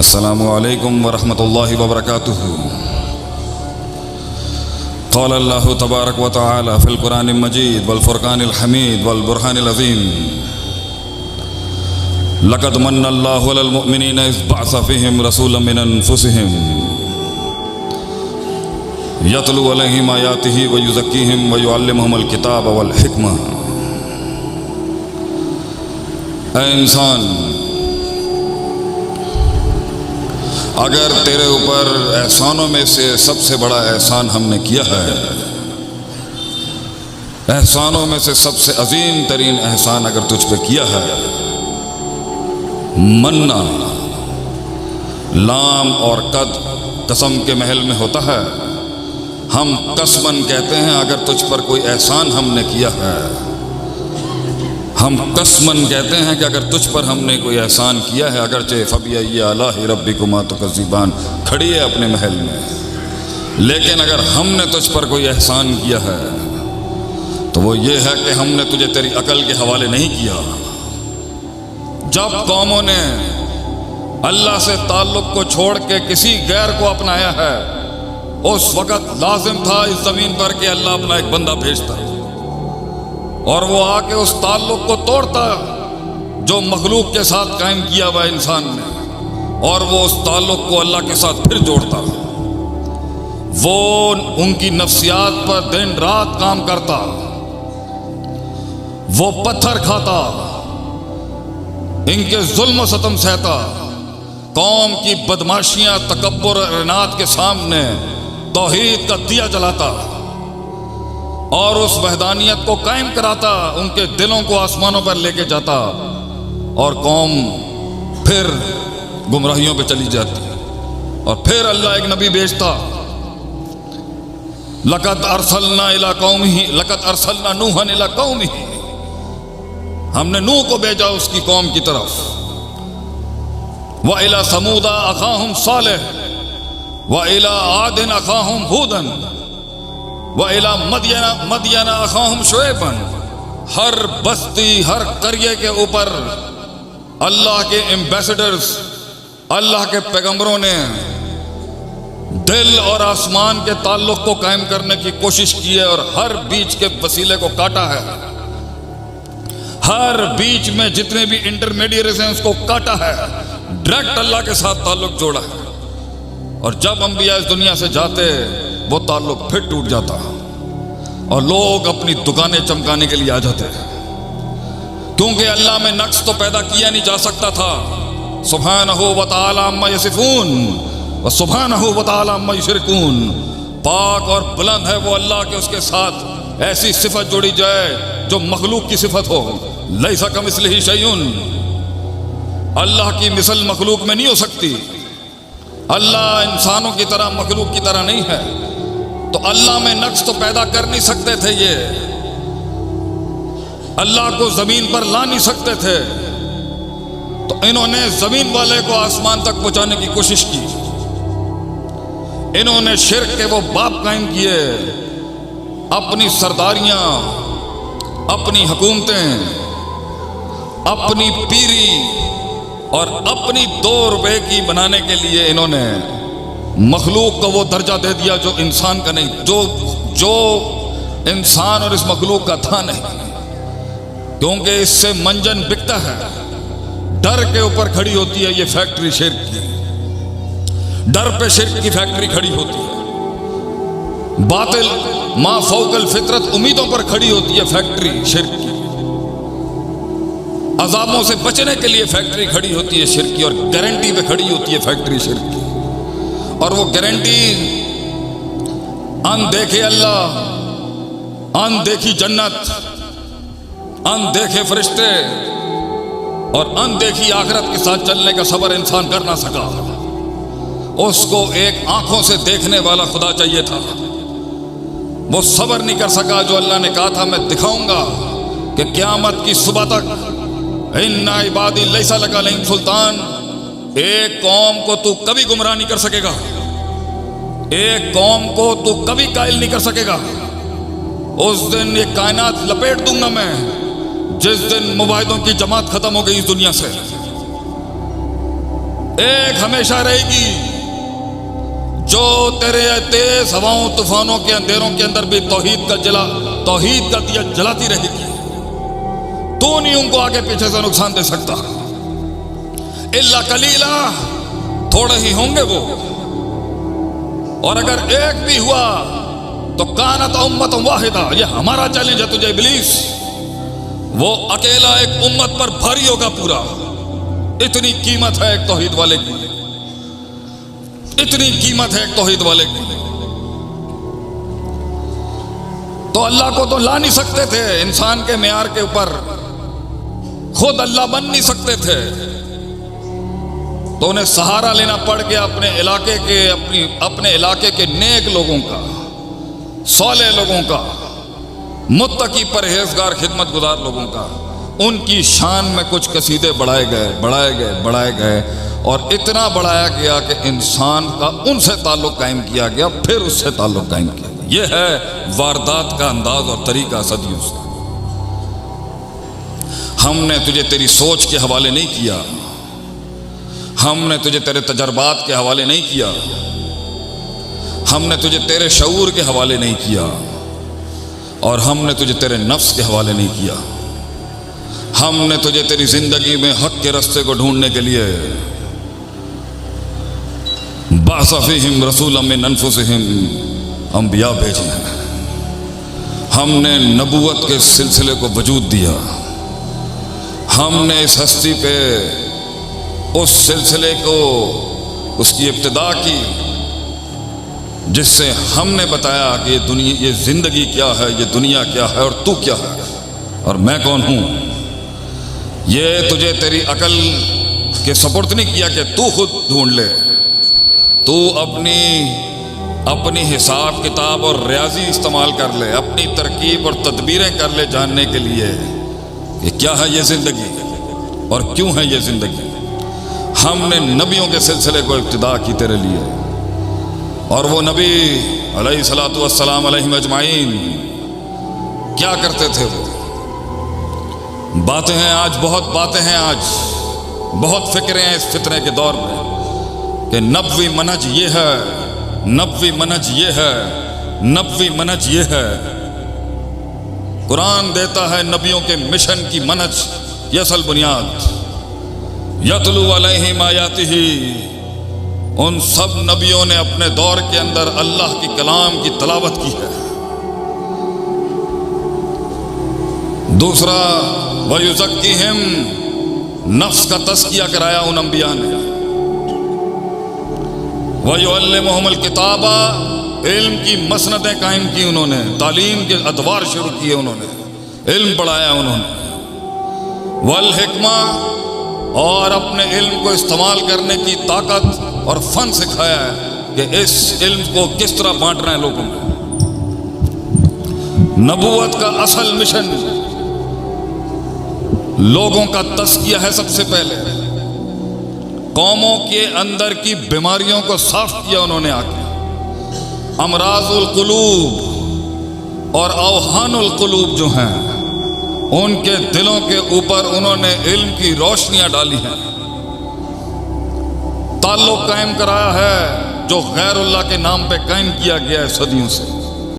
السلام علیکم ورحمۃ اللہ وبرکاتہ۔ قال اللہ تبارک و تعالی فی القرآن المجید والفرقان الحمید والبرہان العظیم لقد من اللہ علی المؤمنین اذ بعث فیہم رسولا من انفسہم یتلو علیہم آیاتہ ویزکیہم ویعلمہم الکتاب والحکمہ۔ اے انسان، اگر تیرے اوپر احسانوں میں سے سب سے بڑا احسان ہم نے کیا ہے، احسانوں میں سے سب سے عظیم ترین احسان اگر تجھ پہ کیا ہے، مننا لام اور قد قسم کے محل میں ہوتا ہے، ہم قسمن کہتے ہیں اگر تجھ پر کوئی احسان ہم نے کیا ہے، ہم قسمن کہتے ہیں کہ اگر تجھ پر ہم نے کوئی احسان کیا ہے، اگرچہ فبأي آلاء ربكما تكذبان کھڑی ہے اپنے محل میں، لیکن اگر ہم نے تجھ پر کوئی احسان کیا ہے تو وہ یہ ہے کہ ہم نے تجھے تیری عقل کے حوالے نہیں کیا۔ جب قوموں نے اللہ سے تعلق کو چھوڑ کے کسی غیر کو اپنایا ہے، اس وقت لازم تھا اس زمین پر کہ اللہ اپنا ایک بندہ بھیجتا اور وہ آ کے اس تعلق کو توڑتا جو مخلوق کے ساتھ قائم کیا ہوا انسان نے، اور وہ اس تعلق کو اللہ کے ساتھ پھر جوڑتا، وہ ان کی نفسیات پر دن رات کام کرتا، وہ پتھر کھاتا، ان کے ظلم و ستم سہتا، قوم کی بدماشیاں تکبر اور اناد کے سامنے توحید کا دیا جلاتا اور اس وحدانیت کو قائم کراتا، ان کے دلوں کو آسمانوں پر لے کے جاتا، اور قوم پھر گمراہیوں پہ چلی جاتی، اور پھر اللہ ایک نبی بھیجتا۔ لقد ارسلنا الی قومہ، لقد ارسلنا نوحا الی قومہ، ہم نے نوح کو بھیجا اس کی قوم کی طرف۔ وَإِلَى ثَمُودَ أَخَاهُمْ صَالِحٌ وَإِلَى عَادٍ أَخَاهُمْ هُودًا وَإِلَى مَدْيَنَ أَخَاهُمْ شُعَيْبًا۔ ہر بستی، ہر قریے کے اوپر اللہ کے ایمبیسڈرز، اللہ کے پیغمبروں نے دل اور آسمان کے تعلق کو قائم کرنے کی کوشش کی ہے، اور ہر بیچ کے وسیلے کو کاٹا ہے، ہر بیچ میں جتنے بھی انٹرمیڈیٹریز ہیں اس کو کاٹا ہے، ڈائریکٹ اللہ کے ساتھ تعلق جوڑا ہے، اور جب انبیاء اس دنیا سے جاتے وہ تعلق پھر ٹوٹ جاتا اور لوگ اپنی دکانیں چمکانے کے لیے آ جاتے، کیونکہ اللہ میں نقص تو پیدا کیا نہیں جا سکتا تھا۔ سبحانہ و تعالی عما یصفون و سبحانہ و تعالی عما یشرکون، پاک اور بلند ہے وہ اللہ کہ اس کے ساتھ ایسی صفت جوڑی جائے جو مخلوق کی صفت ہو۔ لیس کمثلہ شیء، اللہ کی مثل مخلوق میں نہیں ہو سکتی، اللہ انسانوں کی طرح مخلوق کی طرح نہیں ہے، تو اللہ میں نقص تو پیدا کر نہیں سکتے تھے، یہ اللہ کو زمین پر لا نہیں سکتے تھے، تو انہوں نے زمین والے کو آسمان تک پہنچانے کی کوشش کی، انہوں نے شرک کے وہ باپ قائم کیے، اپنی سرداریاں، اپنی حکومتیں، اپنی پیری اور اپنی 2 روپے کی بنانے کے لیے انہوں نے مخلوق کو وہ درجہ دے دیا جو انسان کا نہیں، جو انسان اور اس مخلوق کا تھا نہیں، کیونکہ اس سے منجن بکتا ہے، ڈر کے اوپر کھڑی ہوتی ہے یہ فیکٹری شرک کی، ڈر پہ شرک کی فیکٹری کھڑی ہوتی ہے، باطل ما فوق الفطرت امیدوں پر کھڑی ہوتی ہے فیکٹری شرک کی، عذابوں سے بچنے کے لیے فیکٹری کھڑی ہوتی ہے شرک کی، اور گارنٹی پہ کھڑی ہوتی ہے فیکٹری شرک کی، اور وہ گارنٹی ان دیکھے اللہ، ان دیکھی جنت، ان دیکھے فرشتے اور ان دیکھی آخرت کے ساتھ چلنے کا صبر انسان کر نہ سکا، اس کو ایک آنکھوں سے دیکھنے والا خدا چاہیے تھا، وہ صبر نہیں کر سکا جو اللہ نے کہا تھا میں دکھاؤں گا کہ قیامت کی صبح تک ان عبادی لیس لک علیہم سلطان، ایک قوم کو تو کبھی گمراہ نہیں کر سکے گا، ایک قوم کو تو کبھی قائل نہیں کر سکے گا، اس دن یہ کائنات لپیٹ دوں گا میں، جس دن مباحدوں کی جماعت ختم ہو گئی اس دنیا سے، ایک ہمیشہ رہے گی جو تیرے تیز ہواؤں طوفانوں کے اندھیروں کے اندر بھی توحید کا دیا جلاتی رہے گی. تو نہیں ان کو آگے پیچھے سے نقصان دے سکتا. الا قلیلا، تھوڑے ہی ہوں گے وہ. اور اگر ایک بھی ہوا تو کانت امت واحدہ. یہ ہمارا چیلنج ہے تجھے ابلیس. وہ اکیلا ایک امت پر بھاری ہوگا پورا. اتنی قیمت ہے ایک توحید والے کی، اتنی قیمت ہے ایک توحید والے کی. تو اللہ کو تو لا نہیں سکتے تھے انسان کے معیار کے اوپر، خود اللہ بن نہیں سکتے تھے، تو انہیں سہارا لینا پڑ گیا اپنے علاقے کے نیک لوگوں کا، صالح لوگوں کا، متقی پرہیزگار خدمت گزار لوگوں کا. ان کی شان میں کچھ قصیدے بڑھائے گئے اور اتنا بڑھایا گیا کہ انسان کا ان سے تعلق قائم کیا گیا، پھر اس سے تعلق قائم کیا گیا. یہ ہے واردات کا انداز اور طریقہ صدیوں سے. ہم نے تجھے تیری سوچ کے حوالے نہیں کیا، ہم نے تجھے تیرے تجربات کے حوالے نہیں کیا، ہم نے تجھے تیرے شعور کے حوالے نہیں کیا، اور ہم نے تجھے تیرے نفس کے حوالے نہیں کیا. ہم نے تجھے تیری زندگی میں حق کے رستے کو ڈھونڈنے کے لیے بعث فیہم رسولا من انفسہم انبیاء بھیجے ہیں. ہم نے نبوت کے سلسلے کو وجود دیا. ہم نے اس ہستی پہ اس سلسلے کو، اس کی ابتدا کی، جس سے ہم نے بتایا کہ یہ زندگی کیا ہے، یہ دنیا کیا ہے، اور تو کیا ہے، اور میں کون ہوں. یہ تجھے تیری عقل کے سپرد نہیں کیا کہ تو خود ڈھونڈ لے. تو اپنی حساب کتاب اور ریاضی استعمال کر لے، اپنی ترکیب اور تدبیریں کر لے جاننے کے لیے کہ کیا ہے یہ زندگی اور کیوں ہے یہ زندگی. ہم نے نبیوں کے سلسلے کو ابتدا کی تیرے لیے، اور وہ نبی علیہ الصلوۃ والسلام علیہم اجمعین کیا کرتے تھے. وہ باتیں ہیں آج، بہت باتیں ہیں آج، بہت فکریں ہیں اس فتنے کے دور میں کہ نبوی منہج یہ ہے، نبوی منہج یہ ہے، نبوی منہج یہ ہے. قرآن دیتا ہے نبیوں کے مشن کی منہج، یہ اصل بنیاد. یتلو علیہم آیاتہ، ان سب نبیوں نے اپنے دور کے اندر اللہ کی کلام کی تلاوت کی ہے. دوسرا وَيُزَكِّهِمْ، نفس کا تزکیہ کرایا ان انبیاء نے. وَيُعَلِّمُهُمُ الْكِتَابَ، علم کی مسندیں قائم کی انہوں نے، تعلیم کے ادوار شروع کیے انہوں نے، علم پڑھایا انہوں نے. وَالْحِكْمَةَ، اور اپنے علم کو استعمال کرنے کی طاقت اور فن سکھایا ہے کہ اس علم کو کس طرح بانٹنا ہے لوگوں میں. نبوت کا اصل مشن لوگوں کا تزکیہ ہے. سب سے پہلے قوموں کے اندر کی بیماریوں کو صاف کیا انہوں نے آ کے. امراض القلوب اور اوہان القلوب جو ہیں ان کے دلوں کے اوپر انہوں نے علم کی روشنیاں ڈالی ہیں. تعلق قائم کرایا ہے جو غیر اللہ کے نام پہ قائم کیا گیا ہے صدیوں سے.